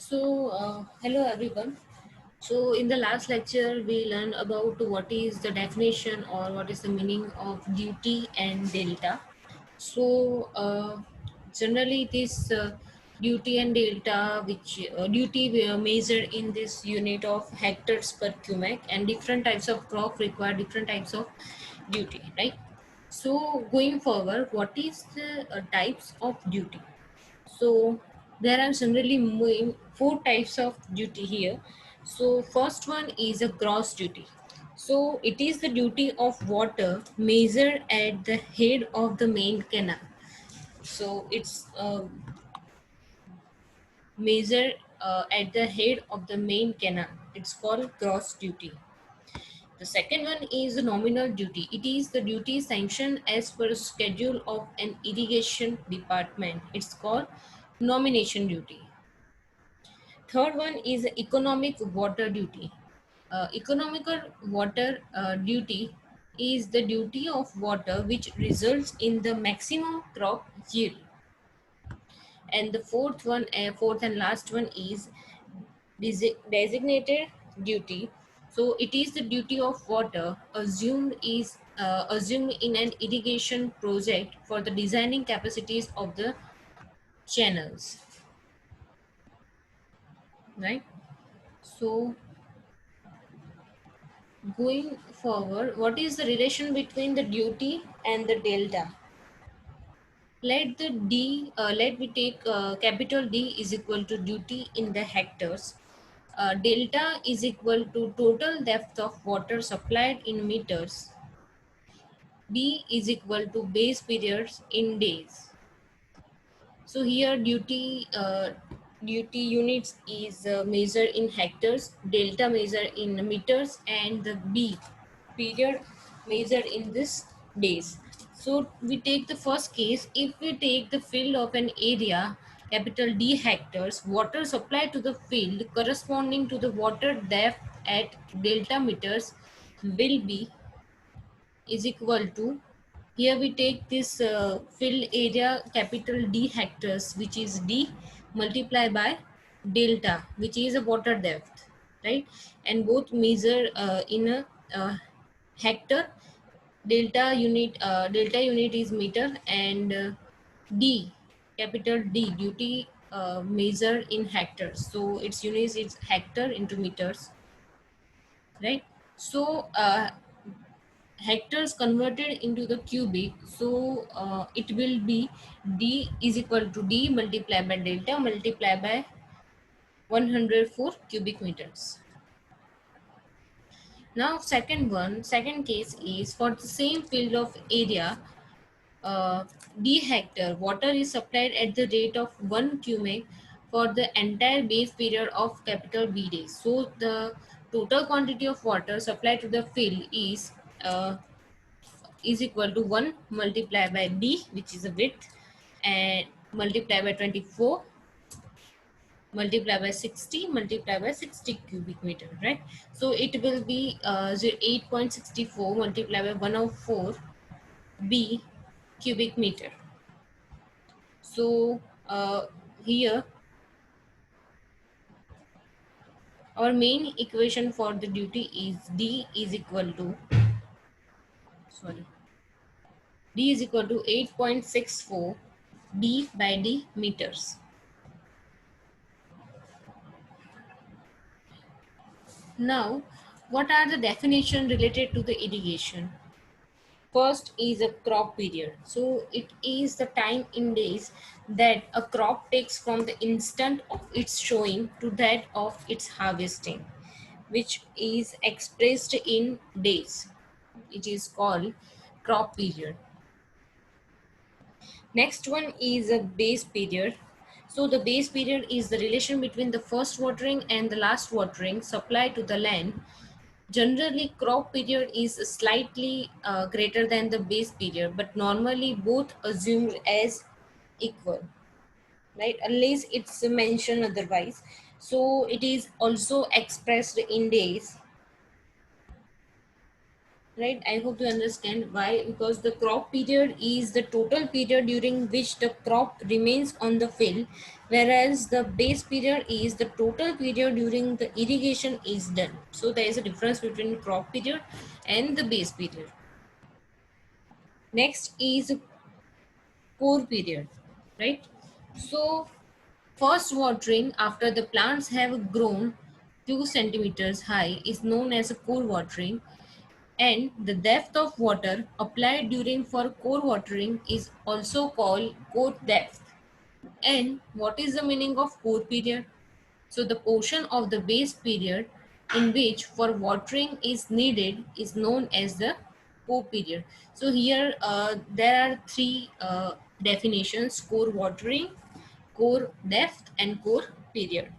Hello everyone. So, in the last lecture, we learned about what is the definition or what is the meaning of duty and delta. So, generally, this duty and delta, which duty we are measured in this unit of hectares per cubic, and different types of crop require different types of duty, right? So, going forward, what is the types of duty? So there are generally four types of duty here. So first one is a gross duty. So it is the duty of water measured at the head of the main canal. So it's measured at the head of the main canal. It's called gross duty. The second one is the nominal duty. It is the duty sanctioned as per schedule of an irrigation department. It's called nomination duty. Third one is economic water duty. Economical water duty is the duty of water which results in the maximum crop yield. And the fourth and last one is designated duty. So it is the duty of water assumed in an irrigation project for the designing capacities of the channels, right? So going forward, what is the relation between the duty and the delta? Let we take capital D is equal to duty in the hectares. Delta is equal to total depth of water supplied in meters. D is equal to base periods in days. So here duty units is measured in hectares, delta measured in meters, and the B period measured in this days. So we take the first case. If we take the field of an area, capital D hectares, water supplied to the field corresponding to the water depth at delta meters will be is equal to, here we take this field area capital D hectares, which is D multiplied by delta, which is a water depth, right? And both measure in a hectare. Delta unit is meter, and D capital D duty measured in hectares, so its unit is hectare into meters, right? So hectares converted into the cubic, so it will be D is equal to D multiplied by delta multiplied by 104 cubic meters. Now second case is for the same field of area, uh, D hectare water is supplied at the rate of 1 cubic for the entire base period of capital B days. So the total quantity of water supplied to the field is equal to 1 multiplied by D, which is the width, and multiplied by 24, multiplied by 60, multiplied by 60 cubic meter, right? So it will be 8.64 multiplied by 104 B cubic meter. So here our main equation for the duty is D is equal to, sorry, D is equal to 8.64 D by D meters. Now, what are the definition related to the irrigation? First is a crop period. So it is the time in days that a crop takes from the instant of its showing to that of its harvesting, which is expressed in days. It is called crop period. Next one is a base period. So the base period is the relation between the first watering and the last watering supplied to the land. Generally, crop period is slightly greater than the base period, but normally both assumed as equal, right? Unless it's mentioned otherwise. So it is also expressed in days, right? I hope you understand why. Because the crop period is the total period during which the crop remains on the field, whereas the base period is the total period during the irrigation is done. So there is a difference between crop period and the base period. Next is core period, right? So first watering after the plants have grown 2 centimeters high is known as a core watering, and the depth of water applied during for core watering is also called core depth. And what is the meaning of core period? So the portion of the base period in which for watering is needed is known as the core period. So here there are three definitions: core watering, core depth, and core period,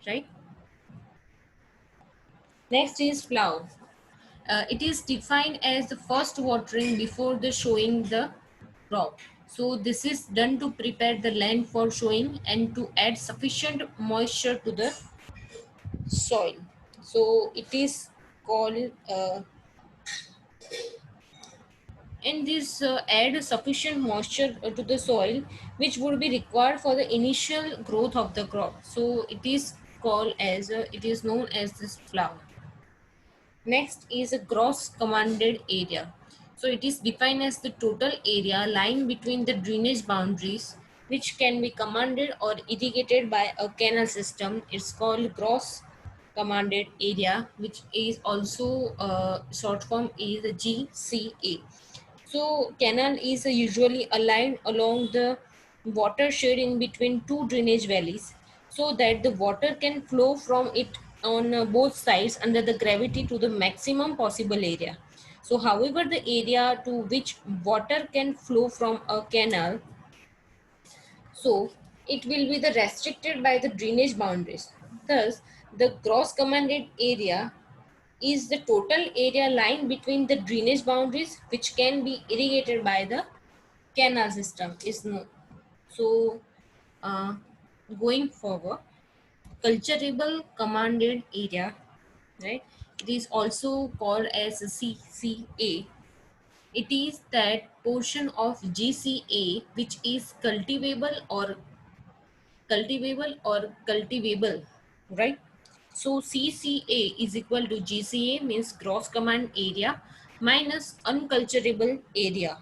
right? Next is plow. It is defined as the first watering before the sowing the crop. So this is done to prepare the land for sowing and to add sufficient moisture to the soil. So it is called and this add sufficient moisture to the soil which would be required for the initial growth of the crop. So it is called as it is known as this plow. Next is a gross commanded area. So it is defined as the total area lying between the drainage boundaries which can be commanded or irrigated by a canal system. It's called gross commanded area, which is also short form is GCA. So canal is usually aligned along the watershed in between two drainage valleys so that the water can flow from it on both sides under the gravity to the maximum possible area. So however the area to which water can flow from a canal, so it will be the restricted by the drainage boundaries. Thus the gross commanded area is the total area lying between the drainage boundaries which can be irrigated by the canal system is known. So uh, going forward, culturable commanded area, right? It is also called as CCA. It is that portion of GCA which is cultivable, right? So CCA is equal to GCA means gross command area minus unculturable area.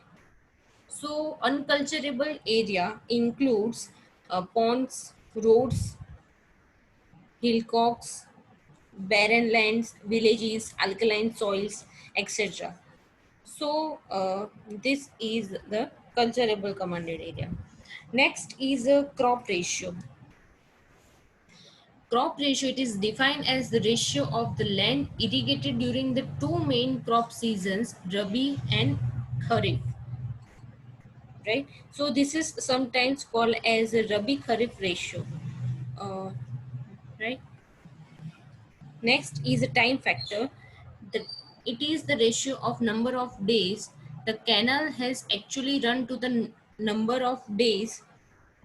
So unculturable area includes ponds, roads, hillocks, barren lands, villages, alkaline soils, etc. So this is the culturable commanded area. Next is a crop ratio. Crop ratio, it is defined as the ratio of the land irrigated during the two main crop seasons, Rabi and Kharif, right? So this is sometimes called as a Rabi Kharif ratio, uh, right? Next is a time factor. The, it is the ratio of number of days the canal has actually run to the number of days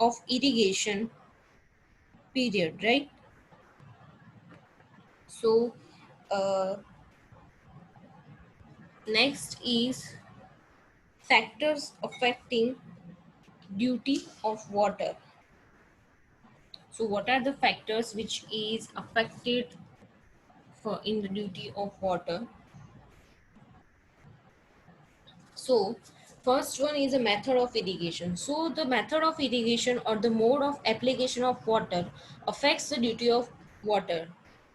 of irrigation period, right? So uh, next is factors affecting duty of water. So what are the factors which is affected for in the duty of water? So first one is a method of irrigation. So the method of irrigation or the mode of application of water affects the duty of water.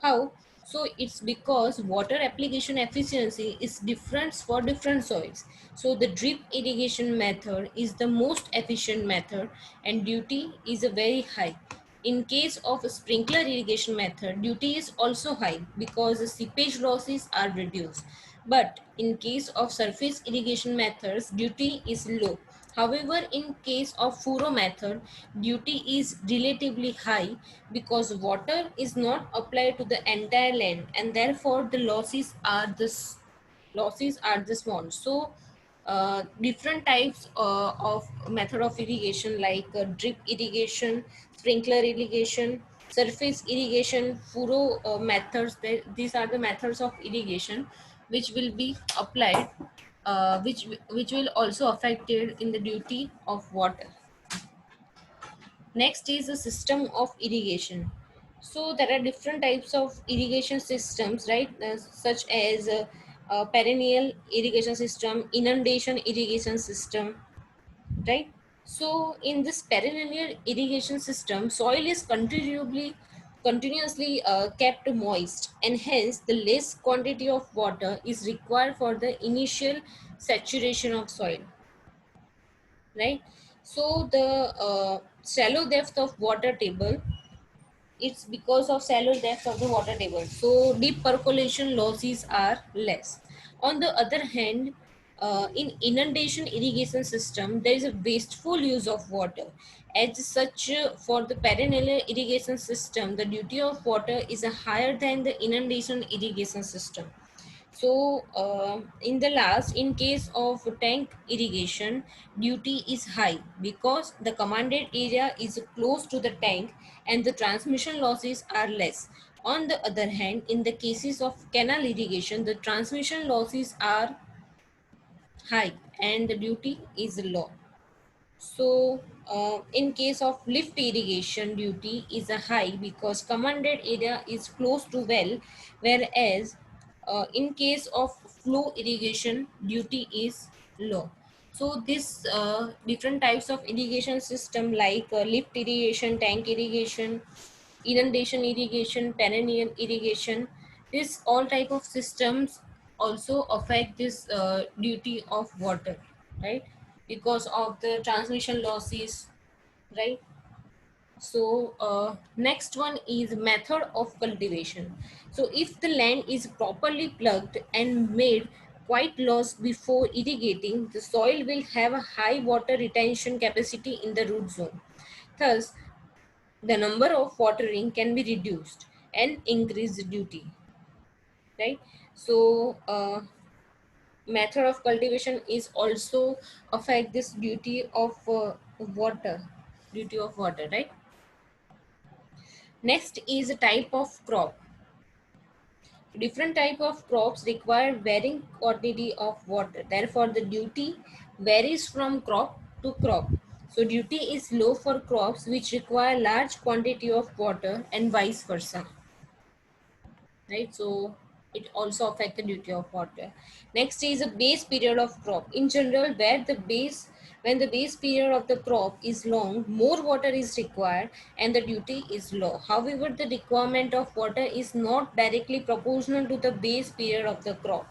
How? So it's because water application efficiency is different for different soils. So the drip irrigation method is the most efficient method and duty is a very high. In case of a sprinkler irrigation method, duty is also high because the seepage losses are reduced. But in case of surface irrigation methods, duty is low. However, in case of furrow method, duty is relatively high because water is not applied to the entire land and therefore the losses are the small. So different types of method of irrigation like drip irrigation, sprinkler irrigation, surface irrigation, furrow methods. These are the methods of irrigation which will be applied, which will also affected in the duty of water. Next is the system of irrigation. So there are different types of irrigation systems, right? Such as perennial irrigation system, inundation irrigation system, right? So in this perennial irrigation system, soil is continuously kept moist, and hence the less quantity of water is required for the initial saturation of soil, right? So the shallow depth of water table, it's because of shallow depth of the water table, so deep percolation losses are less. On the other hand, in inundation irrigation system there is a wasteful use of water. As such, for the perennial irrigation system the duty of water is higher than the inundation irrigation system. So in the last, in case of tank irrigation, duty is high because the commanded area is close to the tank and the transmission losses are less. On the other hand, in the cases of canal irrigation, the transmission losses are high and the duty is low. So, in case of lift irrigation, duty is a high because commanded area is close to well, whereas in case of flow irrigation, duty is low. So, this different types of irrigation system like lift irrigation, tank irrigation, inundation irrigation, perennial irrigation, this all type of systems also affect this duty of water, right? Because of the transmission losses, right? So next one is method of cultivation. So if the land is properly plugged and made quite loose before irrigating, the soil will have a high water retention capacity in the root zone. Thus, the number of watering can be reduced and increase the duty, right? So method of cultivation is also affect this duty of water, duty of water, right? Next is a type of crop. Different type of crops require varying quantity of water, therefore the duty varies from crop to crop. So duty is low for crops which require large quantity of water and vice versa, right? So it also affects the duty of water. Next is a base period of crop. In general, when the base period of the crop is long, more water is required and the duty is low. However, the requirement of water is not directly proportional to the base period of the crop.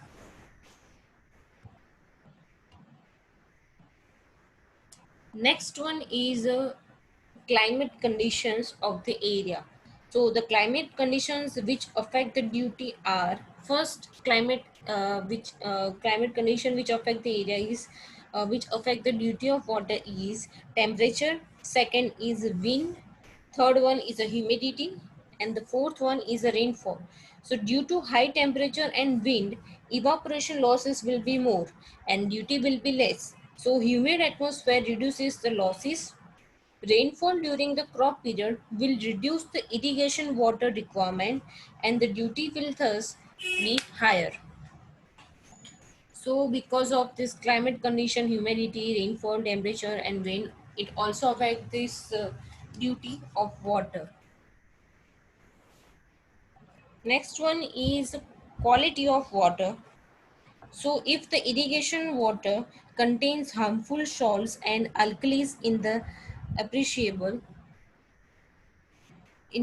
Next one is climate conditions of the area. So the climate conditions which affect the duty are first climate condition which affect the area is which affect the duty of water is temperature. Second is wind. Third one is a humidity, and the fourth one is a rainfall. So due to high temperature and wind, evaporation losses will be more and duty will be less. So humid atmosphere reduces the losses. Rainfall during the crop period will reduce the irrigation water requirement and the duty will thus be higher. So because of this climate condition, humidity, rainfall, temperature and rain, it also affects this duty of water. Next one is quality of water. So if the irrigation water contains harmful salts and alkalis appreciable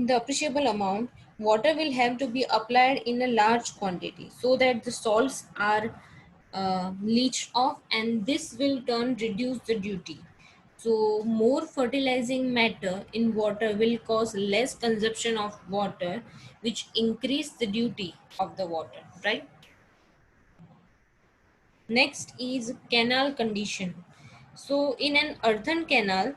appreciable amount, water will have to be applied in a large quantity so that the salts are leached off, and this will turn reduce the duty. So more fertilizing matter in water will cause less consumption of water, which increase the duty of the water, right? Next is canal condition. So in an earthen canal,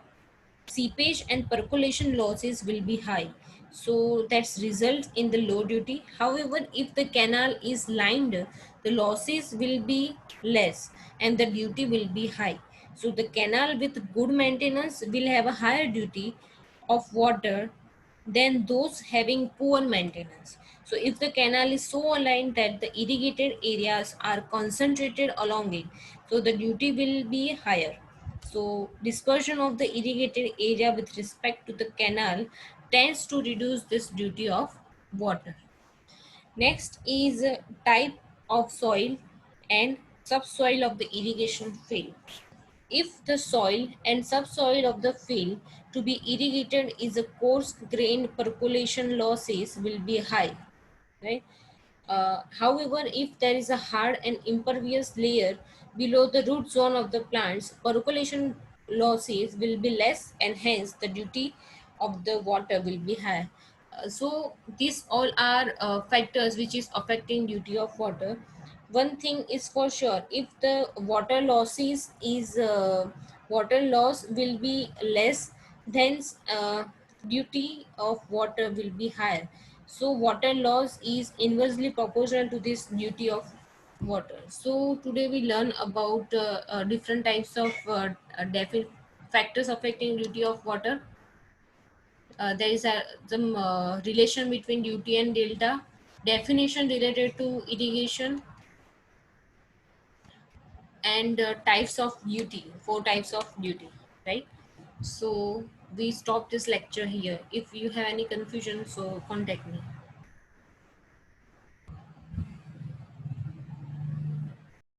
seepage and percolation losses will be high. So that's results in the low duty. However, if the canal is lined, the losses will be less and the duty will be high. So the canal with good maintenance will have a higher duty of water than those having poor maintenance. So if the canal is so aligned that the irrigated areas are concentrated along it, so the duty will be higher. So dispersion of the irrigated area with respect to the canal tends to reduce this duty of water. Next is type of soil and subsoil of the irrigation field. If the soil and subsoil of the field to be irrigated is a coarse grained, percolation losses will be high, right? However, if there is a hard and impervious layer below the root zone of the plants, percolation losses will be less and hence the duty of the water will be high. So these all are factors which is affecting duty of water. One thing is for sure, if the water loss will be less, then duty of water will be higher. So water loss is inversely proportional to this duty of water. So today we learn about different types of factors affecting duty of water. There is some relation between duty and delta, definition related to irrigation, and types of duty, four types of duty, right? So we stop this lecture here. If you have any confusion, so contact me.